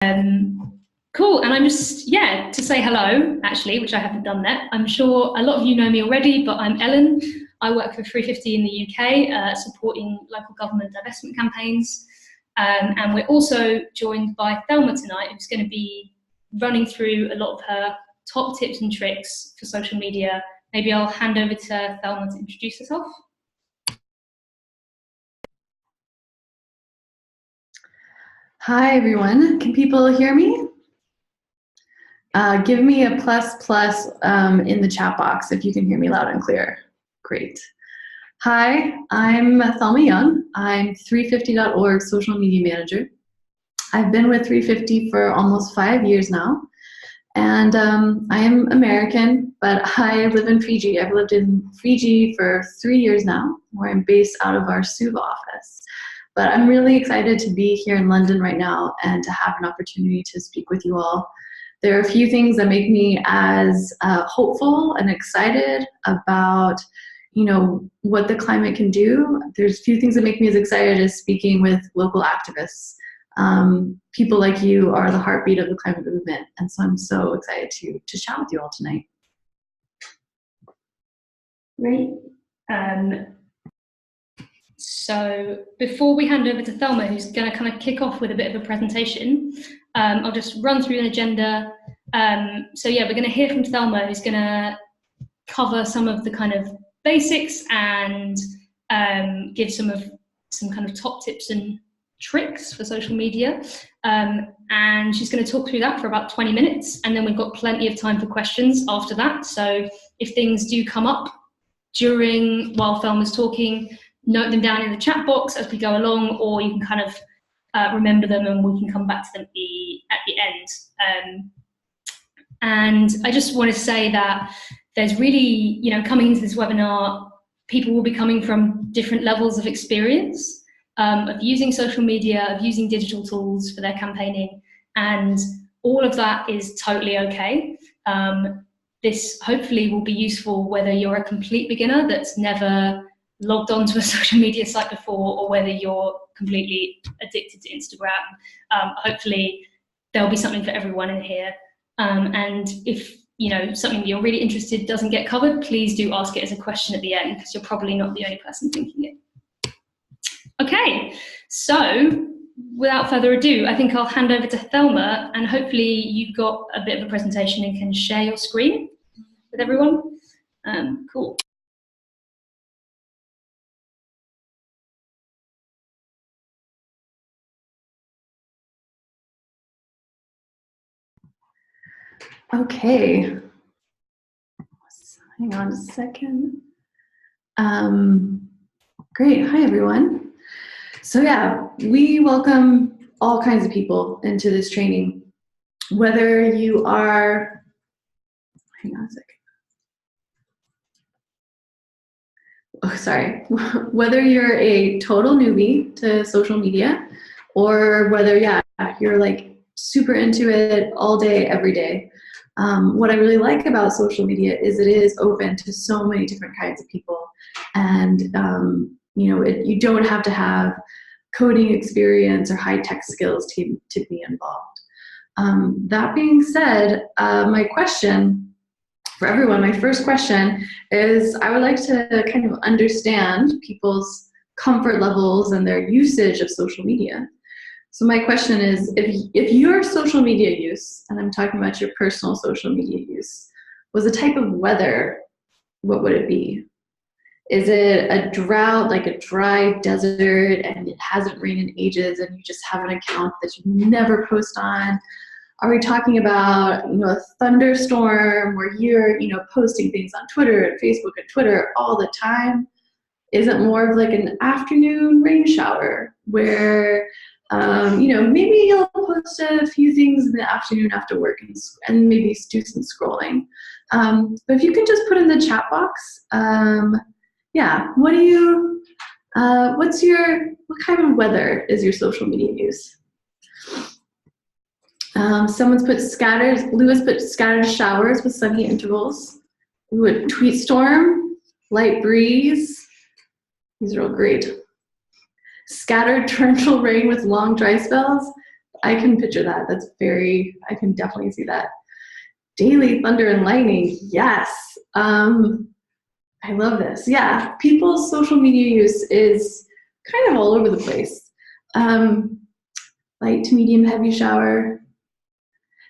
Cool, and I'm just, to say hello, actually, which I haven't done yet. I'm sure a lot of you know me already, but I'm Ellen. I work for 350 in the UK, supporting local government divestment campaigns. And we're also joined by Thelma tonight, who's going to be running through a lot of her top tips and tricks for social media. Maybe I'll hand over to Thelma to introduce herself. Hi, everyone. Can people hear me? Give me a plus in the chat box if you can hear me loud and clear. Great. Hi, I'm Thelma Young. I'm 350.org social media manager. I've been with 350 for almost 5 years now. And I am American, but I live in Fiji. I've lived in Fiji for 3 years now, where I'm based out of our Suva office. But I'm really excited to be here in London right now and to have an opportunity to speak with you all. There are a few things that make me as hopeful and excited about, what the climate can do. There's a few things that make me as excited as speaking with local activists. People like you are the heartbeat of the climate movement, and so I'm so excited to chat with you all tonight. Great. So before we hand over to Thelma, who's going to kind of kick off with a bit of a presentation, I'll just run through an agenda. We're going to hear from Thelma, who's going to cover some of the kind of basics and give some kind of top tips and tricks for social media. And she's going to talk through that for about 20 minutes. And then we've got plenty of time for questions after that. So if things do come up while Thelma's talking, note them down in the chat box as we go along, or you can kind of remember them and we can come back to them at the end. And I just want to say that there's really, coming into this webinar, people will be coming from different levels of experience of using social media, of using digital tools for their campaigning, and all of that is totally okay. This hopefully will be useful whether you're a complete beginner that's never logged onto a social media site before, or whether you're completely addicted to Instagram. Hopefully there'll be something for everyone in here. And if something you're really interested doesn't get covered, please do ask it as a question at the end, because you're probably not the only person thinking it. Okay, so without further ado, I think I'll hand over to Thelma, and hopefully you've got a bit of a presentation and can share your screen with everyone. Cool. Okay, hang on a second. Great, hi everyone. So we welcome all kinds of people into this training, whether you are, hang on a second. Oh, sorry. Whether you're a total newbie to social media, or whether, you're like super into it all day, every day. What I really like about social media is it is open to so many different kinds of people, and you don't have to have coding experience or high-tech skills to be involved. That being said, my question for everyone, my first question is, I would like to kind of understand people's comfort levels and their usage of social media. So my question is, if your social media use, and I'm talking about your personal social media use, was a type of weather, what would it be? Is it a drought, like a dry desert, and it hasn't rained in ages, and you just have an account that you never post on? Are we talking about, a thunderstorm where you're, posting things on Twitter and Facebook and Twitter all the time? Is it more of like an afternoon rain shower where maybe you'll post a few things in the afternoon after work and maybe do some scrolling. But if you can just put in the chat box, what kind of weather is your social media use? Someone's put Lewis put scattered showers with sunny intervals. Ooh, a tweet storm, light breeze. These are all great. Scattered torrential rain with long dry spells. I can picture that. I can definitely see that. Daily thunder and lightning, yes. I love this. Yeah, people's social media use is kind of all over the place. Light to medium heavy shower.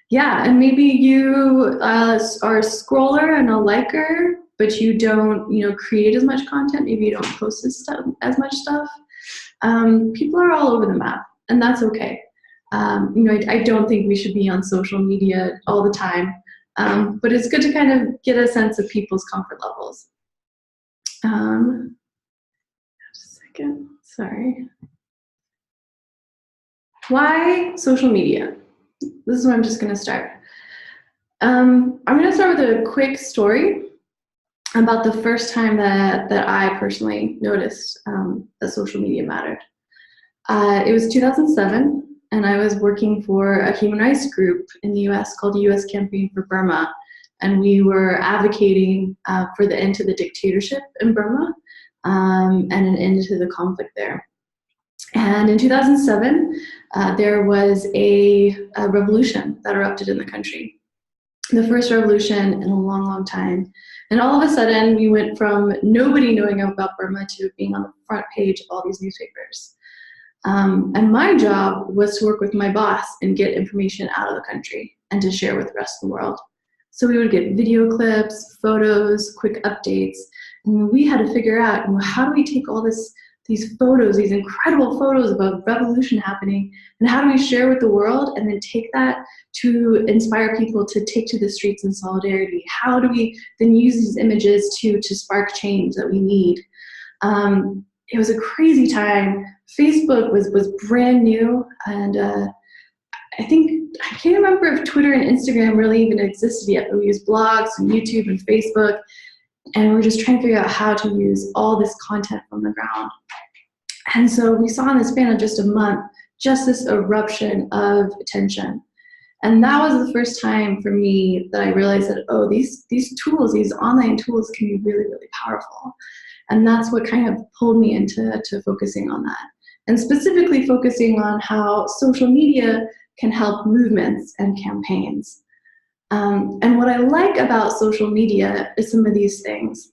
Yeah, and maybe you are a scroller and a liker, but you don't, create as much content. Maybe you don't post as much stuff. People are all over the map, and that's okay. I don't think we should be on social media all the time, but it's good to kind of get a sense of people's comfort levels. Just a second, sorry. Why social media? This is where I'm just going to start. I'm going to start with a quick story about the first time that I personally noticed that social media mattered. It was 2007, and I was working for a human rights group in the US called the US Campaign for Burma, and we were advocating for the end to the dictatorship in Burma and an end to the conflict there. And in 2007, there was a revolution that erupted in the country. The first revolution in a long, long time. And all of a sudden, we went from nobody knowing about Burma to being on the front page of all these newspapers. And my job was to work with my boss and get information out of the country and to share with the rest of the world. So we would get video clips, photos, quick updates, and we had to figure out, how do we take all these photos, these incredible photos of a revolution happening, and how do we share with the world and then take that to inspire people to take to the streets in solidarity? How do we then use these images to spark change that we need? It was a crazy time. Facebook was brand new, and I can't remember if Twitter and Instagram really even existed yet, but we used blogs and YouTube and Facebook, and we're just trying to figure out how to use all this content from the ground. And so we saw in the span of just a month, just this eruption of attention. And that was the first time for me that I realized that, these tools, these online tools can be really, really powerful. And that's what kind of pulled me into focusing on that. And specifically focusing on how social media can help movements and campaigns. And what I like about social media is some of these things.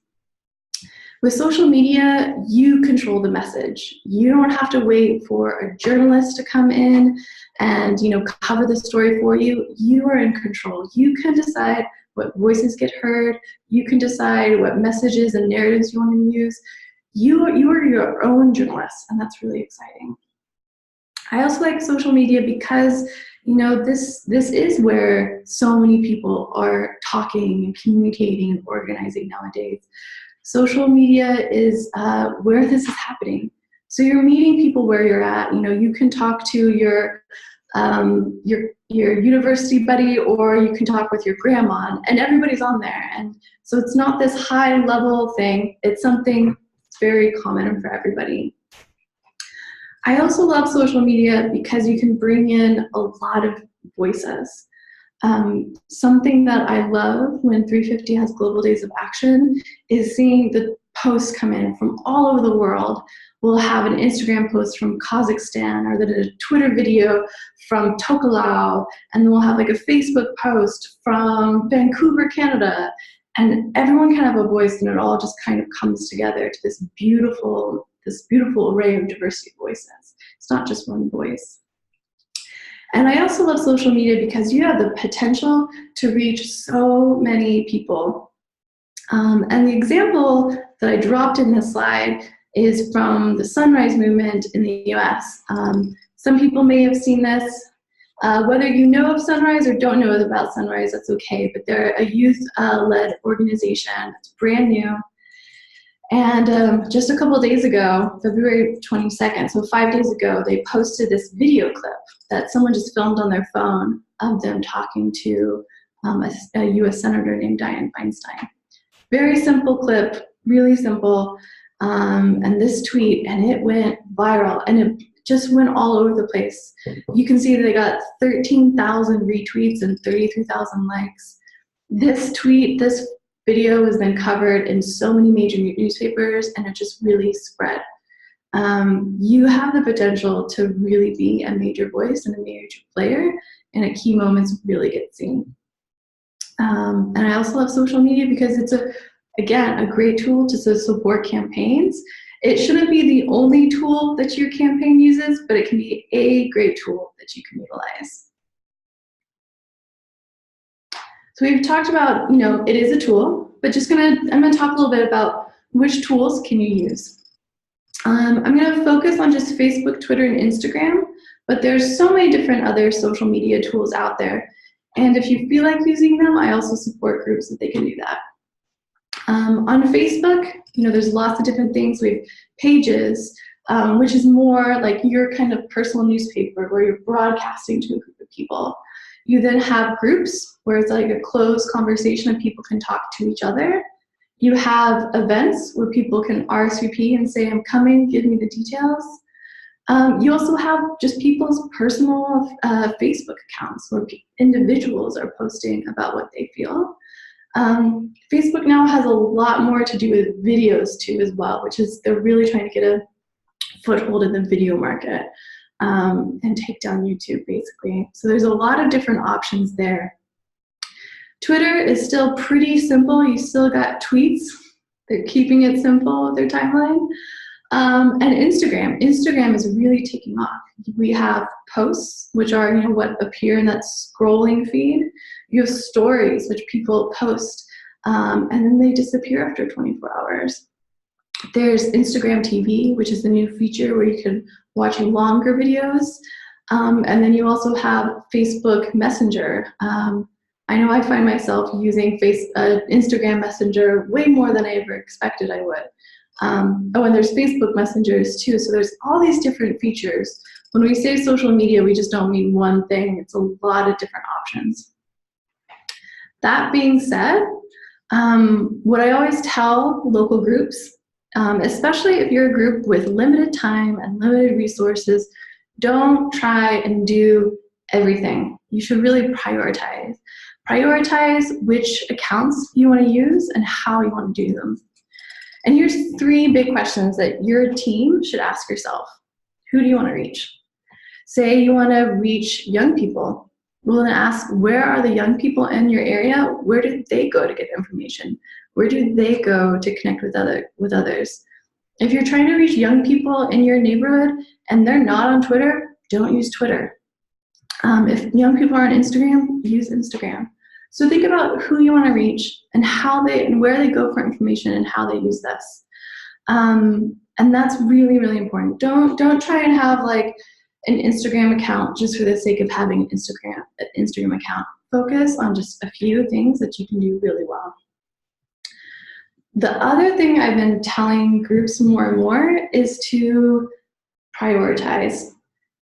With social media, you control the message. You don't have to wait for a journalist to come in and cover the story for you. You are in control. You can decide what voices get heard. You can decide what messages and narratives you want to use. You are your own journalist, and that's really exciting. I also like social media because this is where so many people are talking and communicating and organizing nowadays. Social media is where this is happening. So you're meeting people where you're at. You can talk to your university buddy, or you can talk with your grandma, and everybody's on there. And so it's not this high level thing. It's something very common for everybody. I also love social media because you can bring in a lot of voices. Something that I love when 350 has Global Days of Action is seeing the posts come in from all over the world. We'll have an Instagram post from Kazakhstan, or a Twitter video from Tokelau, and then we'll have like a Facebook post from Vancouver, Canada, and everyone can have a voice, and it all just kind of comes together to this beautiful array of diversity of voices. It's not just one voice. And I also love social media because you have the potential to reach so many people. And the example that I dropped in this slide is from the Sunrise Movement in the US. Some people may have seen this. Whether you know of Sunrise or don't know about Sunrise, that's okay, but they're a youth-led organization. It's brand new. And just a couple days ago, February 22nd, so 5 days ago, they posted this video clip that someone just filmed on their phone of them talking to a US Senator named Dianne Feinstein. Very simple clip, really simple. And this tweet, and it went viral, and it just went all over the place. You can see they got 13,000 retweets and 33,000 likes. This video was then covered in so many major newspapers, and it just really spread. you have the potential to really be a major voice and a major player, and at key moments really get seen. And I also love social media because it's again a great tool to support campaigns. It shouldn't be the only tool that your campaign uses, but it can be a great tool that you can utilize. So we've talked about, it is a tool, but I'm gonna talk a little bit about which tools can you use. I'm gonna focus on just Facebook, Twitter, and Instagram, but there's so many different other social media tools out there. And if you feel like using them, I also support groups that they can do that. On Facebook, there's lots of different things. We have pages, which is more like your kind of personal newspaper where you're broadcasting to a group of people. You then have groups where it's like a closed conversation and people can talk to each other. You have events where people can RSVP and say, I'm coming, give me the details. You also have just people's personal Facebook accounts where individuals are posting about what they feel. Facebook now has a lot more to do with videos too as well, which is they're really trying to get a foothold in the video market and take down YouTube basically. So there's a lot of different options there. Twitter is still pretty simple. You still got tweets. They're keeping it simple with their timeline. And Instagram is really taking off. We have posts, which are what appear in that scrolling feed. You have stories, which people post, and then they disappear after 24 hours. There's Instagram TV, which is the new feature where you can watch longer videos. And then you also have Facebook Messenger. I know I find myself using Instagram Messenger way more than I ever expected I would. And there's Facebook Messengers too, so there's all these different features. When we say social media, we just don't mean one thing. It's a lot of different options. That being said, what I always tell local groups, especially if you're a group with limited time and limited resources, don't try and do everything. You should really prioritize. Prioritize which accounts you want to use and how you want to do them. And here's 3 big questions that your team should ask yourself. Who do you want to reach? Say you want to reach young people. Well, then ask, where are the young people in your area? Where do they go to get information? Where do they go to connect with others? If you're trying to reach young people in your neighborhood and they're not on Twitter, don't use Twitter. If young people are on Instagram, use Instagram. So think about who you want to reach and where they go for information and how they use this. And that's really, really important. Don't try and have like an Instagram account just for the sake of having an Instagram account. Focus on just a few things that you can do really well. The other thing I've been telling groups more and more is to prioritize.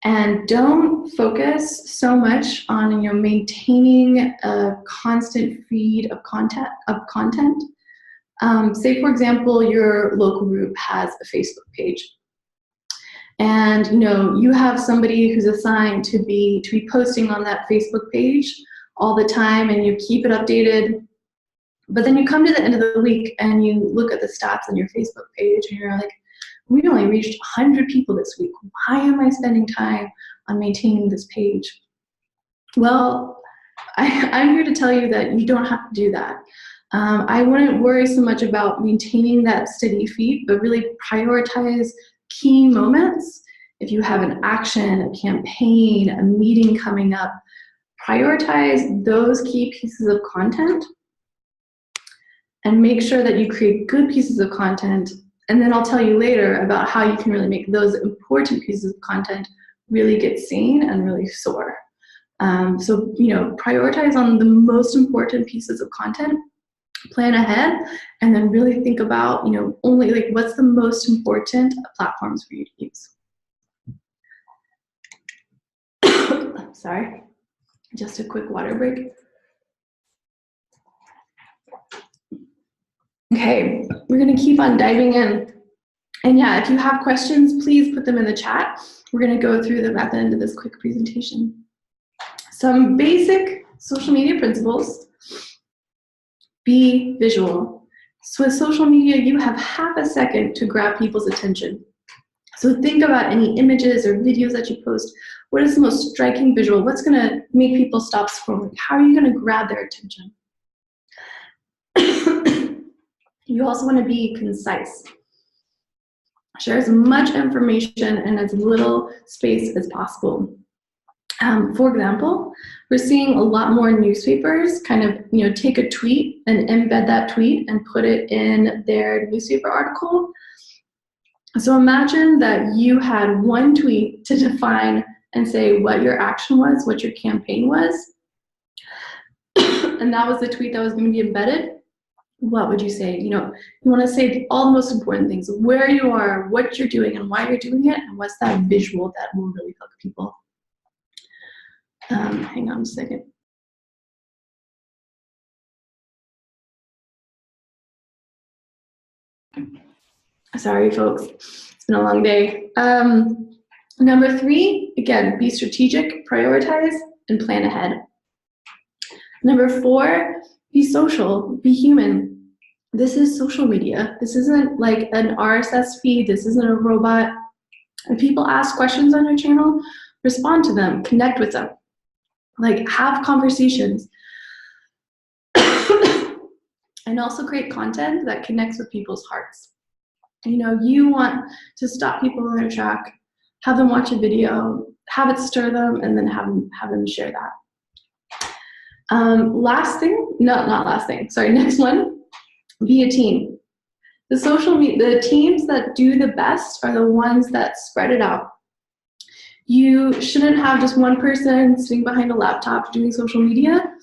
And don't focus so much on maintaining a constant feed of content. Say, for example, your local group has a Facebook page, and you have somebody who's assigned to be posting on that Facebook page all the time, and you keep it updated. But then you come to the end of the week and you look at the stats on your Facebook page, and you're like, we only reached 100 people this week. Why am I spending time on maintaining this page? Well, I'm here to tell you that you don't have to do that. I wouldn't worry so much about maintaining that steady feed, but really prioritize key moments. If you have an action, a campaign, a meeting coming up, prioritize those key pieces of content and make sure that you create good pieces of content. And then I'll tell you later about how you can really make those important pieces of content really get seen and really soar. So, prioritize on the most important pieces of content, plan ahead, and then really think about, only like what's the most important platforms for you to use. Sorry, just a quick water break. Okay, we're gonna keep on diving in. And yeah, if you have questions, please put them in the chat. We're gonna go through them at the end of this quick presentation. Some basic social media principles. Be visual. So with social media, you have half a second to grab people's attention. So think about any images or videos that you post. What is the most striking visual? What's going to make people stop scrolling? How are you going to grab their attention? You also want to be concise. Share as much information in as little space as possible. For example, we're seeing a lot more newspapers kind of, take a tweet and embed that tweet and put it in their newspaper article. So imagine that you had one tweet to define and say what your action was, what your campaign was, and that was the tweet that was going to be embedded. What would you say? You want to say all the most important things, where you are, what you're doing, and why you're doing it, and what's that visual that will really hook people. Hang on a second. Sorry, folks. It's been a long day. Number 3, again, be strategic, prioritize, and plan ahead. Number 4, be social, be human. This is social media. This isn't like an RSS feed. This isn't a robot. If people ask questions on your channel, respond to them, connect with them. Like, have conversations. And also create content that connects with people's hearts. You want to stop people in their track, have them watch a video, have it stir them, and then have them share that. Next one, be a team. The teams that do the best are the ones that spread it out. You shouldn't have just one person sitting behind a laptop doing social media.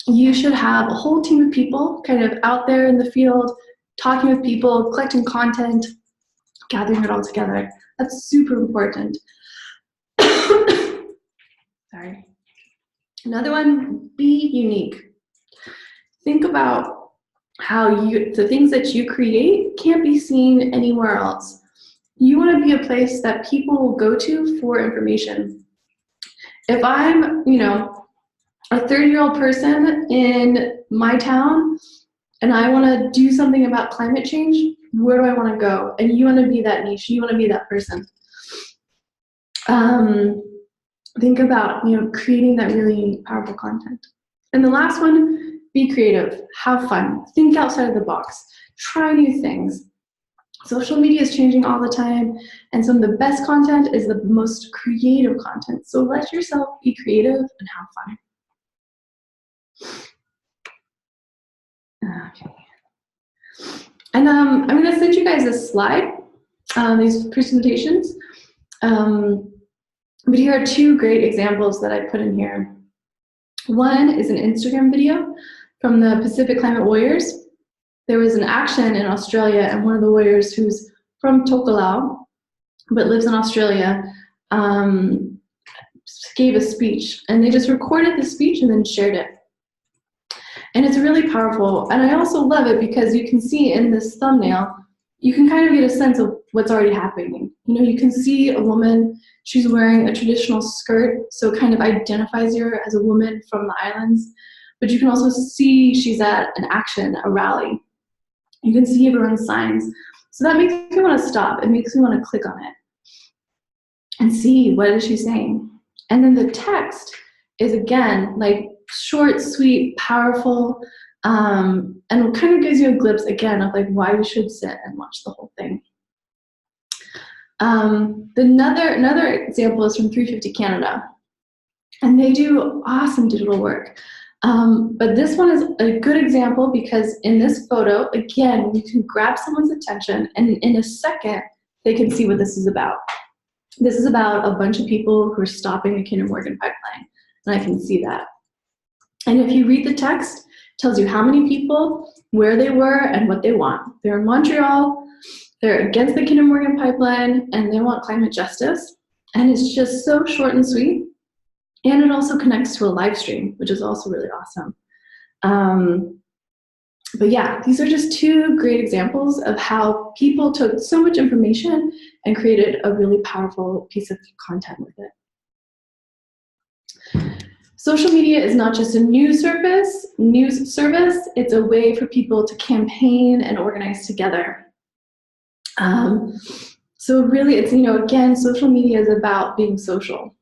You should have a whole team of people kind of out there in the field, talking with people, collecting content, gathering it all together. That's super important. Sorry. Another one, be unique. Think about how the things that you create can't be seen anywhere else. You want to be a place that people will go to for information. If I'm, a 30-year-old person in my town and I want to do something about climate change, where do I want to go? And you want to be that niche. You want to be that person. Think about, creating that really unique, powerful content. And the last one, be creative. Have fun. Think outside of the box. Try new things. Social media is changing all the time, and some of the best content is the most creative content. So let yourself be creative and have fun. Okay. And I'm going to send you guys a slide, these presentations. But here are 2 great examples that I put in here. One is an Instagram video from the Pacific Climate Warriors. There was an action in Australia, and one of the warriors, who's from Tokelau but lives in Australia, gave a speech, and they just recorded the speech and then shared it. And it's really powerful. And I also love it because you can see in this thumbnail, you can kind of get a sense of what's already happening. You can see a woman, she's wearing a traditional skirt, so it kind of identifies her as a woman from the islands. But you can also see she's at an action, a rally. You can see everyone's signs. So that makes me want to stop. It makes me want to click on it and see what is she saying. And then the text is, again, like short, sweet, powerful, and kind of gives you a glimpse, again, of like why you should sit and watch the whole thing. Another example is from 350 Canada, and they do awesome digital work. But this one is a good example because in this photo, again, you can grab someone's attention, and in a second, they can see what this is about. This is about a bunch of people who are stopping the Kinder Morgan pipeline, and I can see that. And if you read the text, it tells you how many people, where they were, and what they want. They're in Montreal, they're against the Kinder Morgan pipeline, and they want climate justice. And it's just so short and sweet. And it also connects to a live stream, which is also really awesome. But yeah, these are just 2 great examples of how people took so much information and created a really powerful piece of content with it. Social media is not just a news service, it's a way for people to campaign and organize together. So really, it's, again, social media is about being social.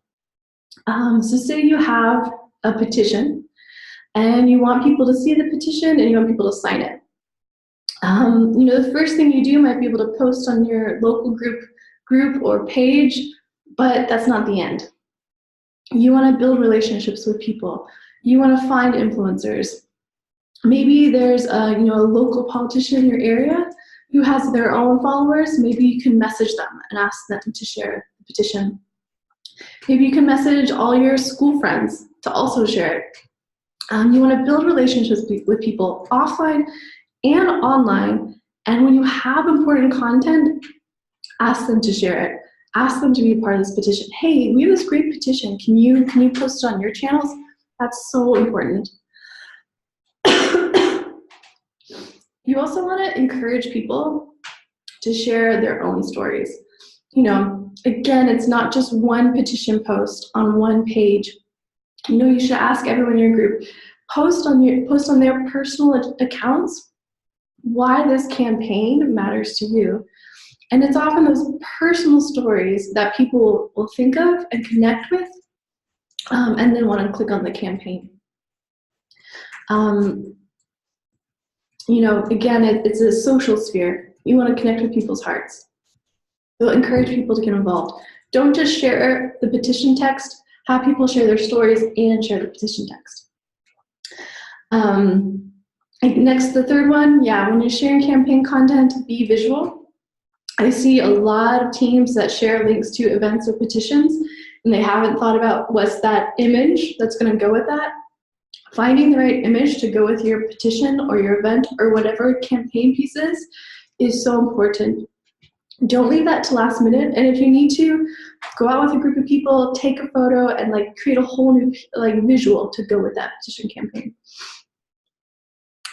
So say you have a petition and you want people to see the petition and you want people to sign it. The first thing you do might be able to post on your local group or page, but that's not the end. You want to build relationships with people. You want to find influencers. Maybe there's a local politician in your area who has their own followers. Maybe you can message them and ask them to share the petition. Maybe you can message all your school friends to also share it. You want to build relationships with people offline and online. And when you have important content, ask them to share it. Ask them to be a part of this petition. Hey, we have this great petition. Can you post it on your channels? That's so important. You also want to encourage people to share their own stories. Again, it's not just one petition post on one page. You should ask everyone in your group, post on their personal accounts why this campaign matters to you. And it's often those personal stories that people will think of and connect with, and then want to click on the campaign. Again, it's a social sphere. You want to connect with people's hearts. You'll encourage people to get involved. Don't just share the petition text. Have people share their stories and share the petition text. Next, the third one, when you're sharing campaign content, be visual. I see a lot of teams that share links to events or petitions, and they haven't thought about what's that image that's going to go with that. Finding the right image to go with your petition or your event or whatever campaign piece is so important. Don't leave that to last minute. And if you need to, go out with a group of people, take a photo, and create a whole new visual to go with that petition campaign.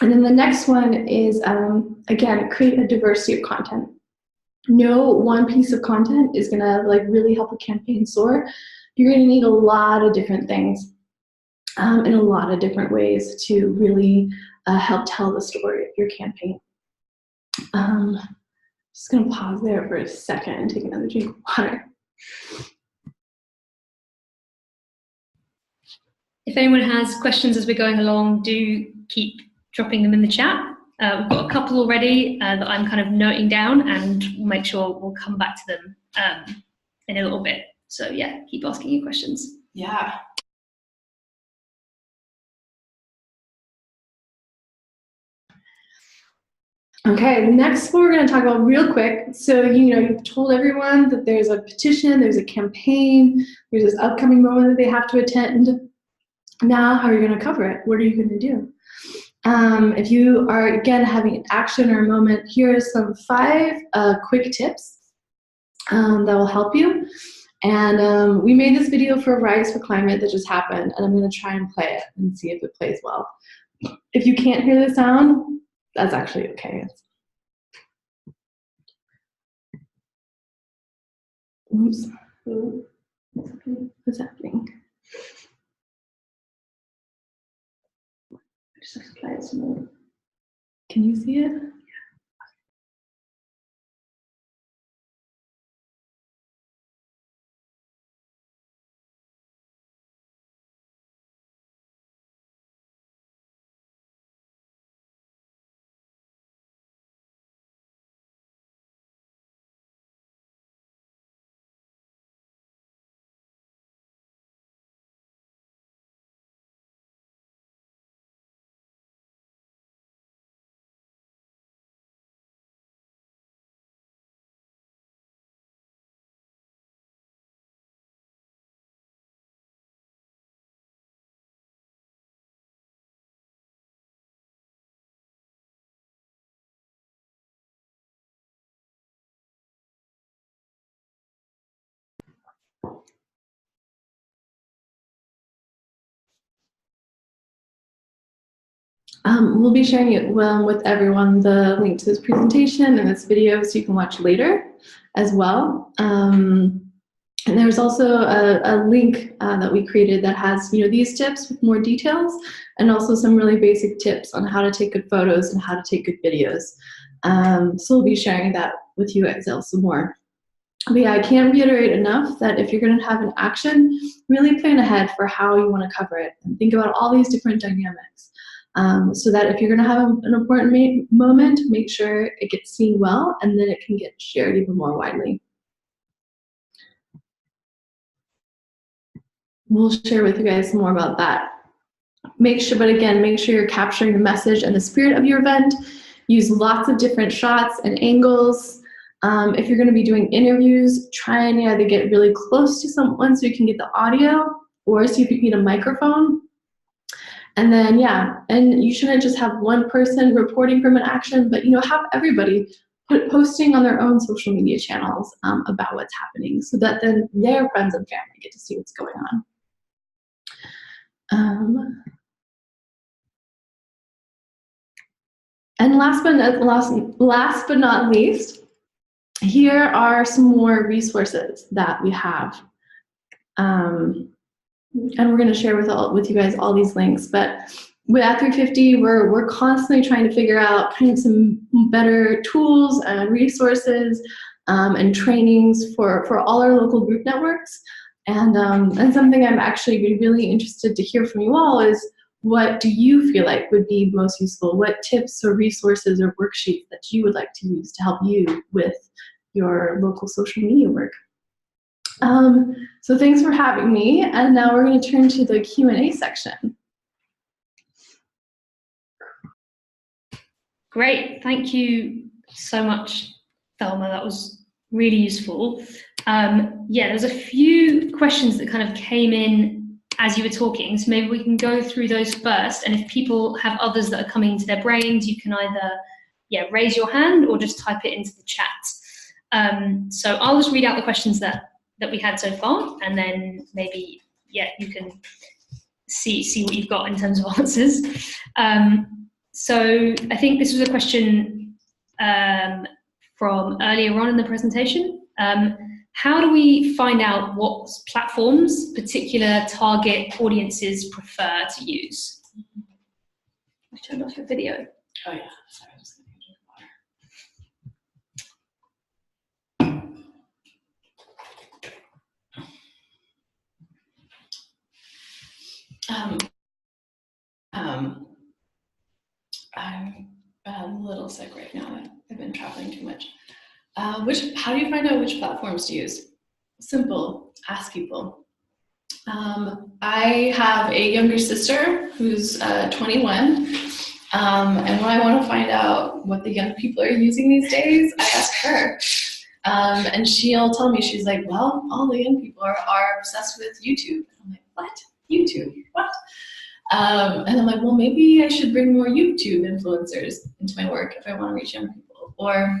And then the next one is, again, create a diversity of content. No one piece of content is gonna really help a campaign soar. You're gonna need a lot of different things in a lot of different ways to really help tell the story of your campaign. Just gonna pause there for a second and take another drink of water. If anyone has questions as we're going along, do keep dropping them in the chat. We've got a couple already that I'm kind of noting down, and we'll make sure we'll come back to them in a little bit. So yeah, keep asking your questions. Yeah. Okay, next what we're going to talk about real quick. So, you've told everyone that there's a petition, there's a campaign, there's this upcoming moment that they have to attend. Now, how are you going to cover it? What are you going to do? If you are, again, having an action or a moment, here are some 5 quick tips that will help you. And we made this video for Rise for Climate that just happened, and I'm going to try and play it and see if it plays well. If you can't hear the sound, that's actually okay. Oops. What's happening? I just have to play it some more. Can you see it? We'll be sharing it with everyone, the link to this presentation and this video, so you can watch later as well. And there's also a link that we created that has these tips with more details, and also some really basic tips on how to take good photos and how to take good videos. So we'll be sharing that with you guys also more. But yeah, I can't reiterate enough that if you're going to have an action, really plan ahead for how you want to cover it and think about all these different dynamics. So that if you're going to have an important moment, make sure it gets seen well, and then it can get shared even more widely. We'll share with you guys more about that. Make sure you're capturing the message and the spirit of your event. Use lots of different shots and angles. If you're going to be doing interviews, try and either get really close to someone so you can get the audio, or see if you can get a microphone. And then, and you shouldn't just have one person reporting from an action, but have everybody posting on their own social media channels about what's happening, so that then their friends and family get to see what's going on. And last but not least, here are some more resources that we have. And we're going to share with you guys all these links. But with At 350, we're constantly trying to figure out kind of some better tools and resources and trainings for all our local group networks. And something I'm actually really interested to hear from you all is, what do you feel like would be most useful? What tips or resources or worksheets that you would like to use to help you with your local social media work? So thanks for having me, and now we're going to turn to the Q&A section. Great, thank you so much, Thelma. That was really useful. There's a few questions that kind of came in as you were talking, so maybe we can go through those first, and if people have others that are coming into their brains, you can either raise your hand or just type it into the chat. So I'll just read out the questions that we had so far, and then maybe you can see what you've got in terms of answers. So I think this was a question from earlier on in the presentation. How do we find out what platforms particular target audiences prefer to use? I turned off your video. Oh yeah, sorry, I was going to I'm a little sick right now. I've been traveling too much. How do you find out which platforms to use? Simple, ask people. I have a younger sister who's 21, and when I want to find out what the young people are using these days, I ask her. And she'll tell me, she's like, well, all the young people are obsessed with YouTube. I'm like, what? YouTube? What? And I'm like, well, maybe I should bring more YouTube influencers into my work if I want to reach young people. Or,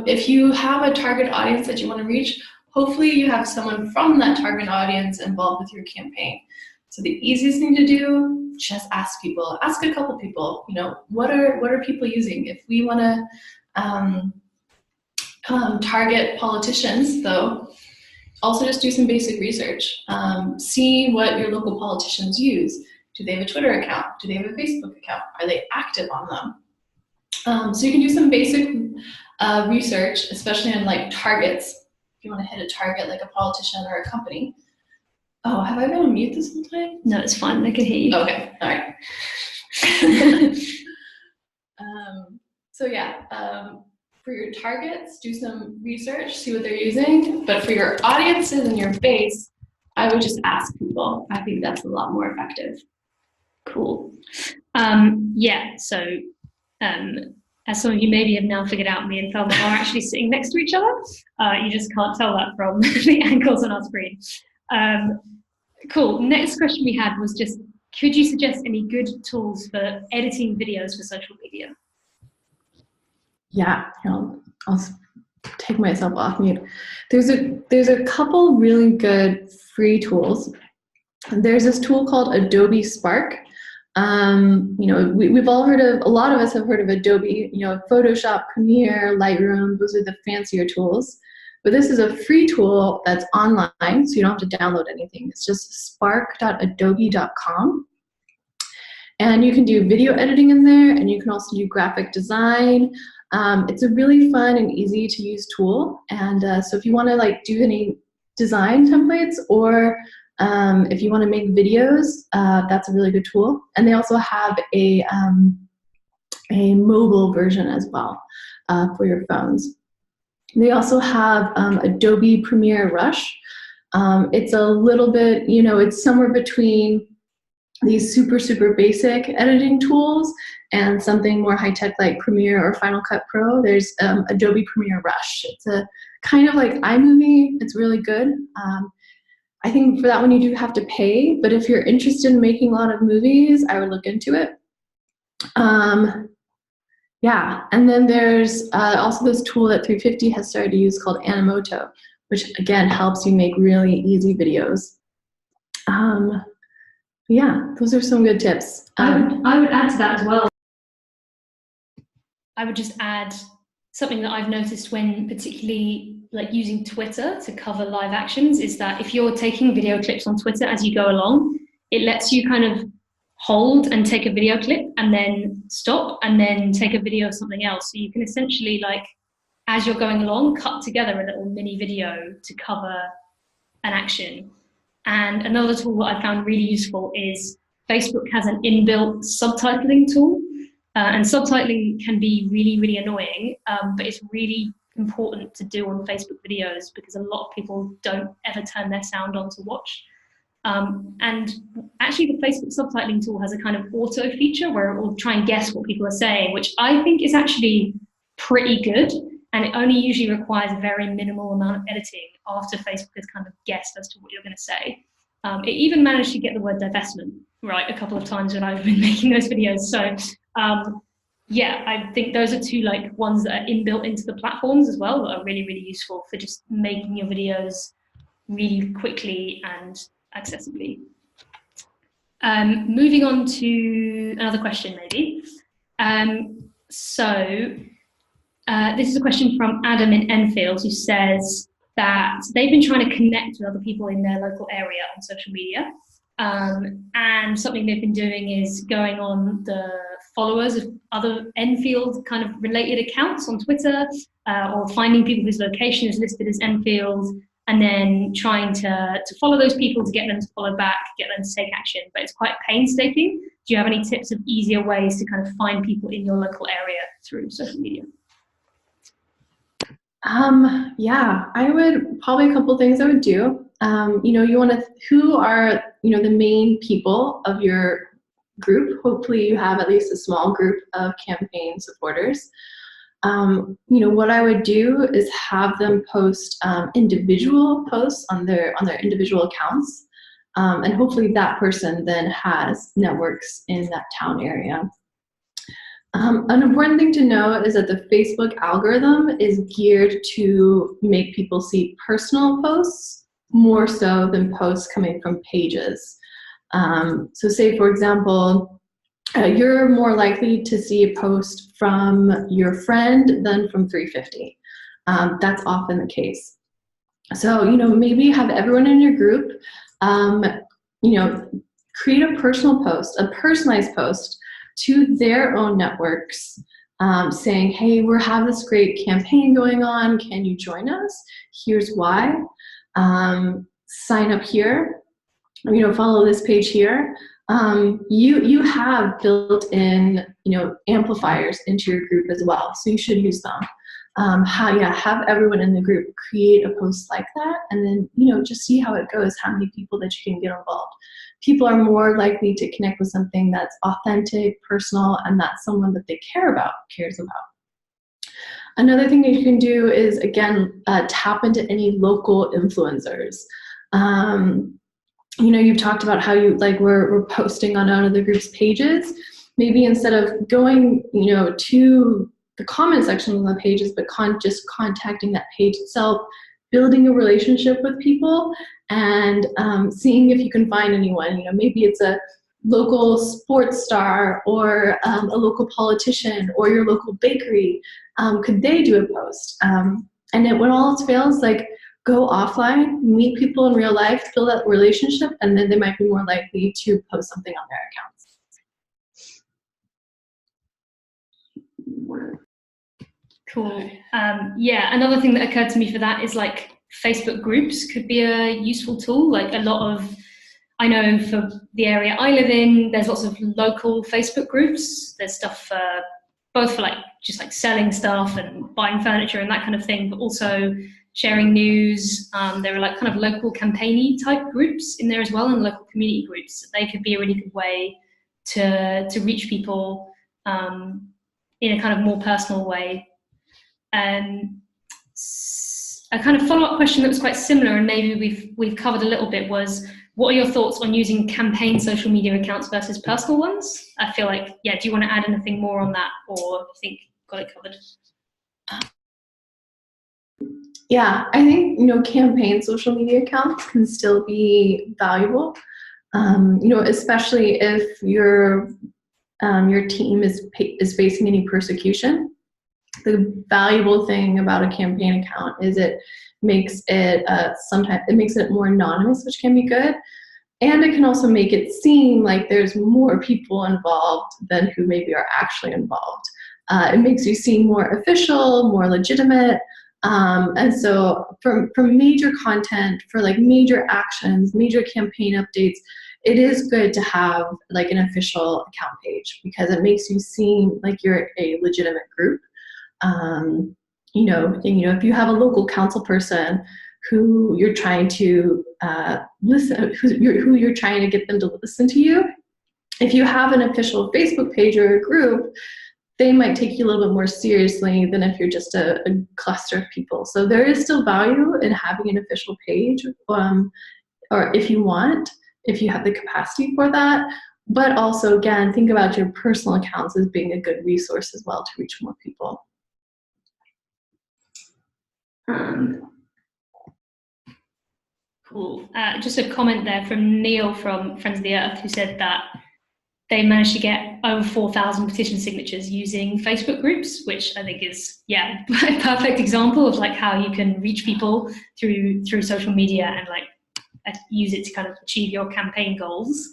if you have a target audience that you want to reach, hopefully you have someone from that target audience involved with your campaign. So the easiest thing to do, just ask people. Ask a couple people, what are people using? If we want to target politicians, though, also just do some basic research. See what your local politicians use. Do they have a Twitter account? Do they have a Facebook account? Are they active on them? So you can do some basic research, especially on like targets. If you want to hit a target like a politician or a company. Oh, have I been on mute this whole time? No, it's fine. I can hear you. Okay, all right. For your targets, do some research, see what they're using. But for your audiences and your base, I would just ask people. I think that's a lot more effective. Cool. So as some of you maybe have now figured out, me and Thelma are actually sitting next to each other. You just can't tell that from the angles on our screen. Cool. Next question we had was just, could you suggest any good tools for editing videos for social media? Yeah, I'll take myself off mute. There's a couple really good free tools. There's this tool called Adobe Spark. We've all heard of, a lot of us have heard of Adobe, Photoshop, Premiere, Lightroom, those are the fancier tools. But this is a free tool that's online, so you don't have to download anything. It's just spark.adobe.com. And you can do video editing in there, and you can also do graphic design. It's a really fun and easy to use tool. And so if you want to like do any design templates, or if you want to make videos, that's a really good tool. And they also have a mobile version as well for your phones. They also have Adobe Premiere Rush. It's a little bit, you know, it's somewhere between these super basic editing tools and something more high-tech like Premiere or Final Cut Pro. There's Adobe Premiere Rush. It's a kind of like iMovie. It's really good. I think for that one you do have to pay, but if you're interested in making a lot of movies, I would look into it. Yeah, and then there's also this tool that 350 has started to use called Animoto, which again helps you make really easy videos. Yeah, those are some good tips. I would add to that as well. I would just add something that I've noticed when particularly like using Twitter to cover live actions is that if you're taking video clips on Twitter as you go along, it lets you kind of hold and take a video clip and then stop and then take a video of something else. So you can essentially, like, as you're going along, cut together a little mini video to cover an action. And another tool that I found really useful is Facebook has an inbuilt subtitling tool. And subtitling can be really annoying, but it's really important to do on Facebook videos because a lot of people don't ever turn their sound on to watch. And actually the Facebook subtitling tool has a kind of auto feature where it will try and guess what people are saying, which I think is actually pretty good. And it only usually requires a very minimal amount of editing after Facebook has kind of guessed as to what you're going to say. It even managed to get the word divestment right a couple of times when I've been making those videos. So yeah, I think those are two like ones that are inbuilt into the platforms as well that are really useful for just making your videos really quickly and accessibly. Moving on to another question maybe. This is a question from Adam in Enfield, who says that they've been trying to connect with other people in their local area on social media. And something they've been doing is going on the followers of other Enfield kind of related accounts on Twitter, or finding people whose location is listed as Enfield, and then trying to follow those people to get them to follow back, get them to take action. But it's quite painstaking. Do you have any tips of easier ways to kind of find people in your local area through social media? Yeah, I would probably a couple things I would do. You know, you want to, who are, you know, the main people of your group? Hopefully you have at least a small group of campaign supporters. You know, what I would do is have them post individual posts on their individual accounts. And hopefully that person then has networks in that town area. An important thing to note is that the Facebook algorithm is geared to make people see personal posts more so than posts coming from pages. So say, for example, you're more likely to see a post from your friend than from 350. That's often the case. So, you know, maybe have everyone in your group, you know, create a personal post, a personalized post to their own networks, saying, hey, we have this great campaign going on. Can you join us? Here's why. Sign up here. You know, follow this page here. You have built-in, you know, amplifiers into your group as well, so you should use them. Have everyone in the group create a post like that, and then, you know, just see how it goes, how many people that you can get involved. People are more likely to connect with something that's authentic, personal, and that's someone that they cares about. Another thing that you can do is, again, tap into any local influencers. You know, you've talked about how you we're posting on other groups' pages. Maybe instead of going, you know, to the comment section on the pages, but just contacting that page itself, building a relationship with people, and seeing if you can find anyone. You know, maybe it's a local sports star, or a local politician, or your local bakery. Could they do a post? And then when all else fails, like, go offline, meet people in real life, build that relationship, and then they might be more likely to post something on their accounts. Cool. Yeah, another thing that occurred to me for that is like Facebook groups could be a useful tool. Like a lot of, I know for the area I live in, there's lots of local Facebook groups. There's stuff for both for like just like selling stuff and buying furniture and that kind of thing, but also sharing news. There are like kind of local campaigny type groups in there as well, and local community groups. They could be a really good way to reach people in a kind of more personal way. A kind of follow-up question that was quite similar, and maybe we've covered a little bit, was what are your thoughts on using campaign social media accounts versus personal ones? I feel like, yeah, do you want to add anything more on that, or do you think got it covered? Yeah, I think, campaign social media accounts can still be valuable, especially if your team is facing any persecution. The valuable thing about a campaign account is it makes it more anonymous, which can be good, and it can also make it seem like there's more people involved than who maybe are actually involved. It makes you seem more official, more legitimate, and so for major content, for like major actions, major campaign updates, it is good to have like an official account page, because it makes you seem like you're a legitimate group. If you have a local council person who you're trying to who you're trying to get them to listen to you, if you have an official Facebook page or a group, they might take you a little bit more seriously than if you're just a cluster of people. So there is still value in having an official page, or if you have the capacity for that. But also, again, think about your personal accounts as being a good resource as well to reach more people. Cool. Just a comment there from Neil from Friends of the Earth, who said that they managed to get over 4,000 petition signatures using Facebook groups, which I think is, yeah, a perfect example of like how you can reach people through social media and like use it to kind of achieve your campaign goals.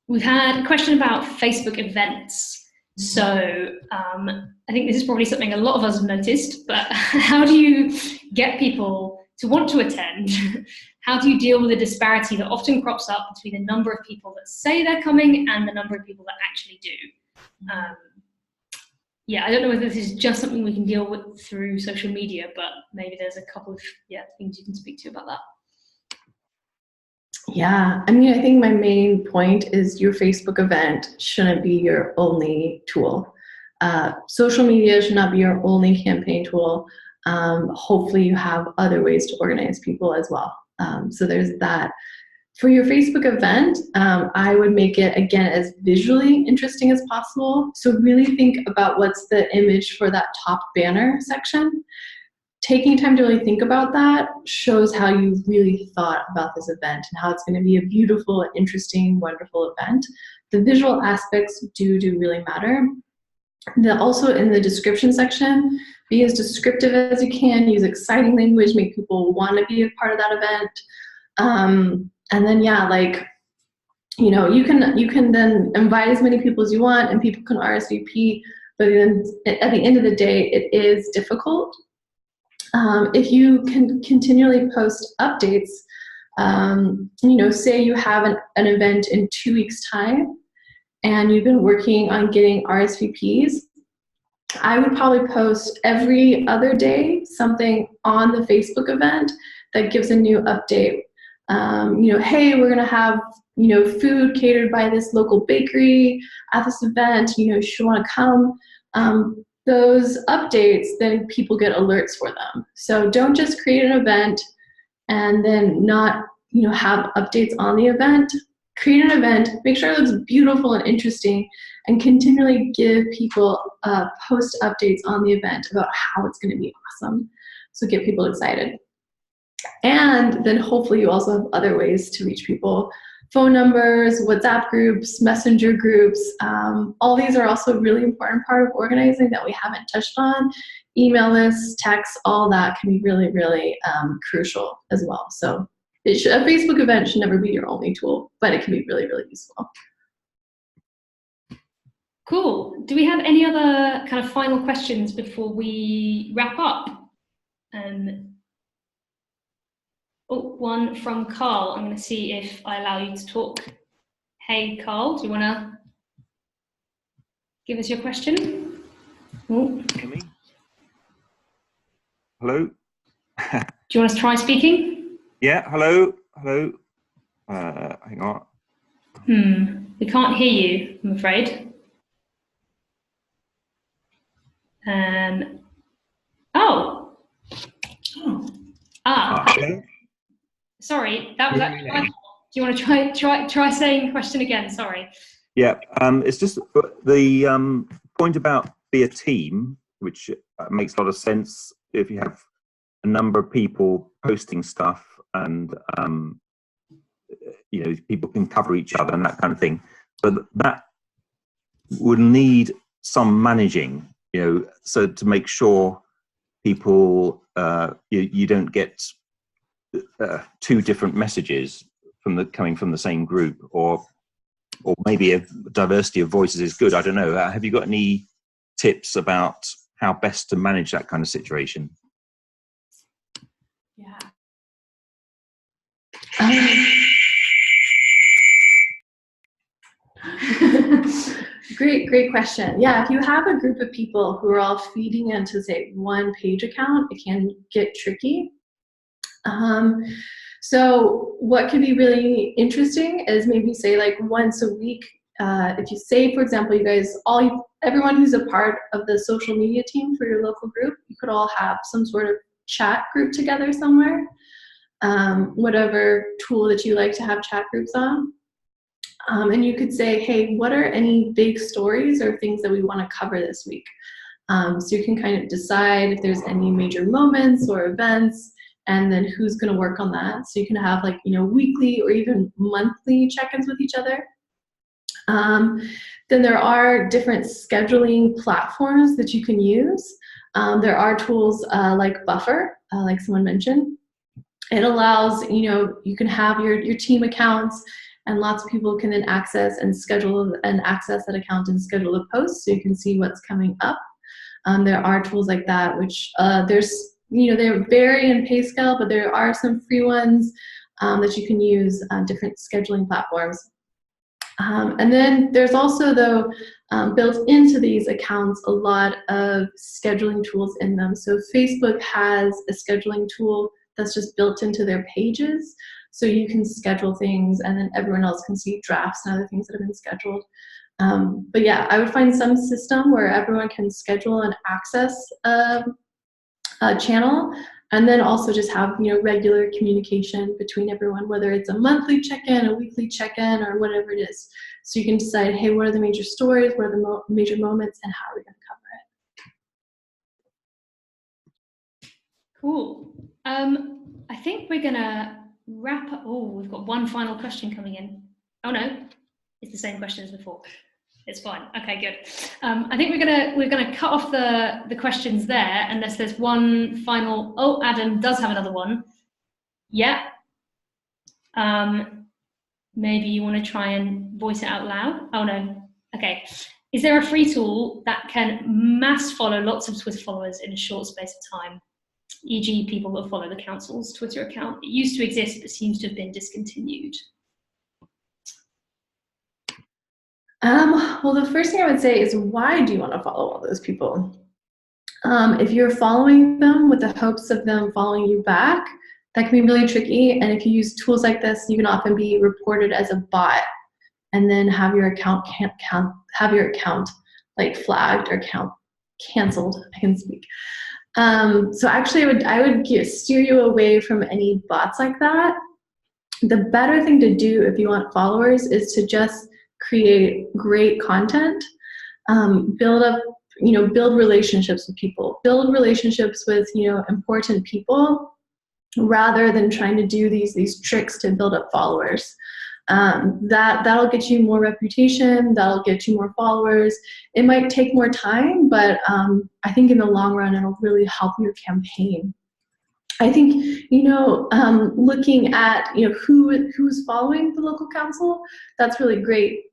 We've had a question about Facebook events. So I think this is probably something a lot of us have noticed, but how do you get people to want to attend? How do you deal with the disparity that often crops up between the number of people that say they're coming and the number of people that actually do? Yeah, I don't know whether this is just something we can deal with through social media, but maybe there's a couple of things you can speak to about that. Yeah, I mean, I think my main point is your Facebook event shouldn't be your only tool. Social media should not be your only campaign tool. Hopefully you have other ways to organize people as well. So there's that. For your Facebook event, I would make it, again, as visually interesting as possible. So really think about what's the image for that top banner section. Taking time to really think about that shows how you really thought about this event and how it's going to be a beautiful, interesting, wonderful event. The visual aspects do really matter. Also in the description section, be as descriptive as you can, use exciting language, make people want to be a part of that event. And then, you can then invite as many people as you want and people can RSVP, but then at the end of the day, it is difficult. If you can continually post updates, say you have an event in 2 weeks' time and you've been working on getting RSVPs, I would probably post every other day something on the Facebook event that gives a new update. Hey, we're going to have, food catered by this local bakery at this event, if you want to come. Those updates, then people get alerts for them. So don't just create an event and then not, have updates on the event. Create an event, make sure it looks beautiful and interesting, and continually give people post updates on the event about how it's going to be awesome. So get people excited. And then hopefully you also have other ways to reach people. Phone numbers, WhatsApp groups, messenger groups. All these are also a really important part of organizing that we haven't touched on. Email lists, texts, all that can be really, really crucial as well. So a Facebook event should never be your only tool, but it can be really, really useful. Cool. Do we have any other kind of final questions before we wrap up? Oh, one from Carl. I'm going to see if I allow you to talk. Hey, Carl, do you want to give us your question? Oh. Hear me? Hello? Do you want us to try speaking? Yeah, hello? Hello? Hang on. We can't hear you, I'm afraid. Oh. Hello? Sorry, that was actually my fault. Do you want to try saying the question again? Sorry. Yeah, it's just the point about be a team, which makes a lot of sense if you have a number of people posting stuff and you know, people can cover each other and that kind of thing. But that would need some managing, you know, so to make sure people you don't get two different messages coming from the same group, or maybe a diversity of voices is good. I don't know. Have you got any tips about how best to manage that kind of situation? Yeah. Great question. Yeah, if you have a group of people who are all feeding into, say, one page account, it can get tricky. So what could be really interesting is maybe say like once a week, if you say, for example, you guys, everyone who's a part of the social media team for your local group, you could all have some sort of chat group together somewhere, whatever tool that you like to have chat groups on. And you could say, hey, what are any big stories or things that we want to cover this week? So you can kind of decide if there's any major moments or events, and then who's going to work on that. So you can have like, you know, weekly or even monthly check-ins with each other. Then there are different scheduling platforms that you can use. There are tools like Buffer, like someone mentioned. It allows, you know, you can have your team accounts, and lots of people can then access and schedule and access that account and schedule a post so you can see what's coming up. There are tools like that, which there's, you know, they vary in pay scale, but there are some free ones that you can use on different scheduling platforms. And then there's also, though, built into these accounts a lot of scheduling tools in them. So Facebook has a scheduling tool that's just built into their pages. So you can schedule things and then everyone else can see drafts and other things that have been scheduled. But yeah, I would find some system where everyone can schedule and access a channel, and then also just have, you know, regular communication between everyone, whether it's a monthly check-in, a weekly check-in, or whatever it is. So you can decide, hey, what are the major stories, what are the major moments, and how are we going to cover it? Cool. I think we're gonna wrap up. Oh, we've got one final question coming in. Oh no, it's the same question as before. It's fine. Okay, good. I think we're gonna cut off the questions there, unless there's one final. Oh, Adam does have another one. Yeah. Maybe you want to try and voice it out loud. Oh no. Okay. Is there a free tool that can mass follow lots of Twitter followers in a short space of time? E.g., people that follow the council's Twitter account. It used to exist, but seems to have been discontinued. Well, the first thing I would say is, why do you want to follow all those people? If you're following them with the hopes of them following you back, that can be really tricky. And if you use tools like this, you can often be reported as a bot, and then have your account like flagged or canceled. I can speak. So actually, I would steer you away from any bots like that. The better thing to do if you want followers is to just create great content, build relationships with people, build relationships with, you know, important people, rather than trying to do these tricks to build up followers. That'll get you more reputation, that'll get you more followers. It might take more time, but I think in the long run, it'll really help your campaign. I think, you know, looking at, you know, who's following the local council, that's really great.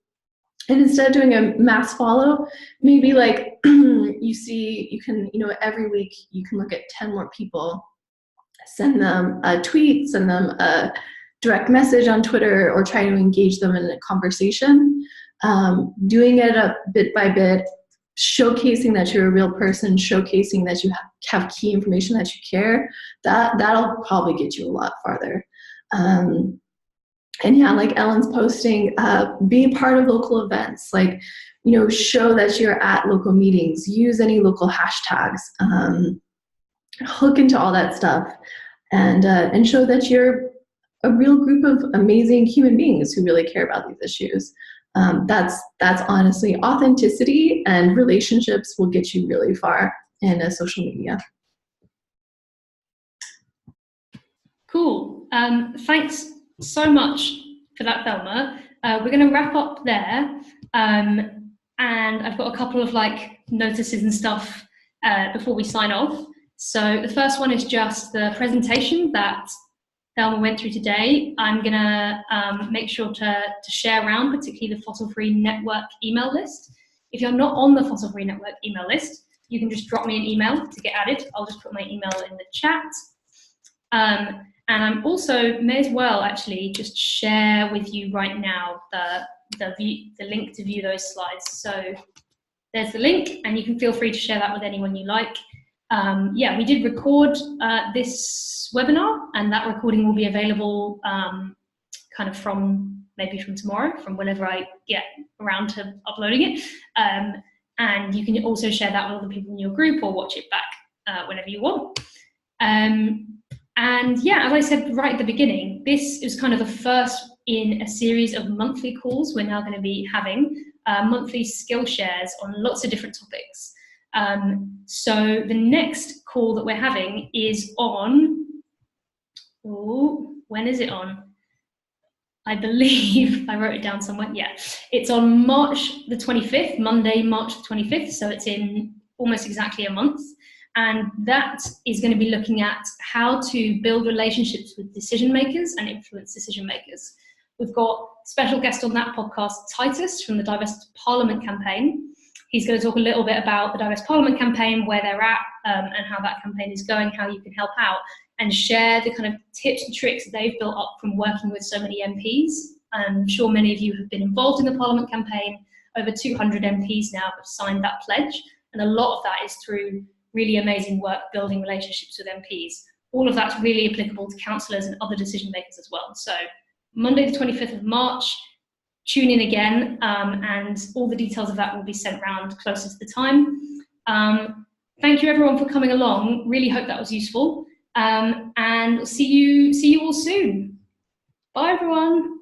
And instead of doing a mass follow, maybe like you can, every week you can look at 10 more people, send them a tweet, send them a direct message on Twitter, or try to engage them in a conversation. Doing it a bit by bit, showcasing that you're a real person, showcasing that you have key information, that you care, that'll probably get you a lot farther. And yeah, like Ellen's posting, be a part of local events, like, show that you're at local meetings, use any local hashtags, hook into all that stuff, and show that you're a real group of amazing human beings who really care about these issues. That's honestly, authenticity and relationships will get you really far in social media. Cool. Thanks so much for that, Thelma. We're going to wrap up there, and I've got a couple of notices and stuff before we sign off. So the first one is just the presentation that Thelma went through today. I'm going to make sure to share around, particularly the Fossil Free Network email list. If you're not on the Fossil Free Network email list, you can just drop me an email to get added. I'll just put my email in the chat. And I'm also, may as well actually just share with you right now the link to view those slides. So there's the link, and you can feel free to share that with anyone you like. Yeah, we did record this webinar, and that recording will be available kind of maybe from tomorrow, from whenever I get around to uploading it. And you can also share that with other people in your group, or watch it back whenever you want. And yeah, as I said right at the beginning, this is kind of the first in a series of monthly calls we're now going to be having, monthly skill shares on lots of different topics. So the next call that we're having is on, when is it on? I believe, I wrote it down somewhere, yeah. It's on March the 25th, Monday, March the 25th, so it's in almost exactly a month. And that is going to be looking at how to build relationships with decision makers and influence decision makers. We've got special guest on that podcast, Titus from the Divest Parliament campaign. He's going to talk a little bit about the Divest Parliament campaign, where they're at, and how that campaign is going, how you can help out, and share the kind of tips and tricks that they've built up from working with so many MPs. I'm sure many of you have been involved in the Parliament campaign. Over 200 MPs now have signed that pledge, and a lot of that is through really amazing work building relationships with MPs. All of that's really applicable to councillors and other decision makers as well. So Monday the 25th of March, tune in again, and all the details of that will be sent around closer to the time. Thank you everyone for coming along. Really hope that was useful. And see you all soon. Bye everyone.